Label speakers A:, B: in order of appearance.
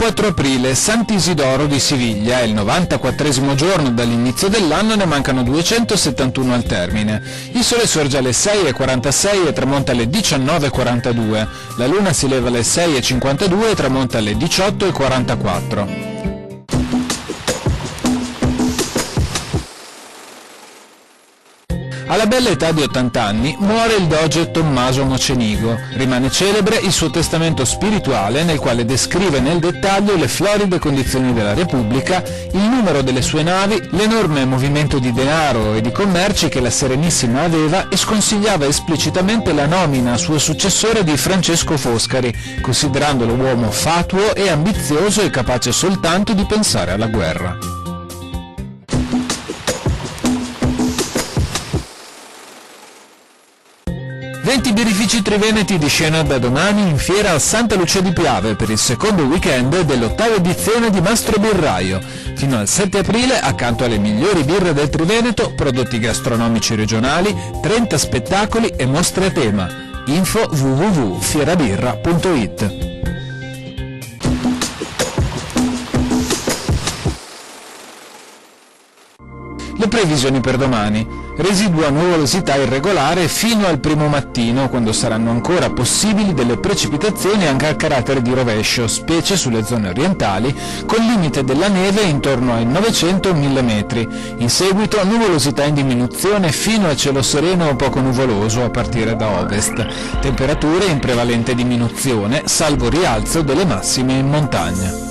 A: 24 aprile, Sant'Isidoro di Siviglia, è il 94esimo giorno dall'inizio dell'anno e ne mancano 271 al termine. Il sole sorge alle 6:46 e tramonta alle 19:42, la luna si leva alle 6:52 e tramonta alle 18:44. Alla bella età di 80 anni muore il doge Tommaso Mocenigo. Rimane celebre il suo testamento spirituale nel quale descrive nel dettaglio le floride condizioni della Repubblica, il numero delle sue navi, l'enorme movimento di denaro e di commerci che la Serenissima aveva e sconsigliava esplicitamente la nomina a suo successore di Francesco Foscari, considerandolo uomo fatuo e ambizioso e capace soltanto di pensare alla guerra. 20 birrifici triveneti di scena da domani in fiera a Santa Lucia di Piave per il secondo weekend dell'8ª edizione di Mastro Birraio. Fino al 7 aprile, accanto alle migliori birre del Triveneto, prodotti gastronomici regionali, 30 spettacoli e mostre a tema. Info www.fierabirra.it. Le previsioni per domani. Residua nuvolosità irregolare fino al primo mattino, quando saranno ancora possibili delle precipitazioni anche a carattere di rovescio, specie sulle zone orientali, con limite della neve intorno ai 900-1000 metri. In seguito nuvolosità in diminuzione fino a cielo sereno o poco nuvoloso a partire da ovest. Temperature in prevalente diminuzione, salvo rialzo delle massime in montagna.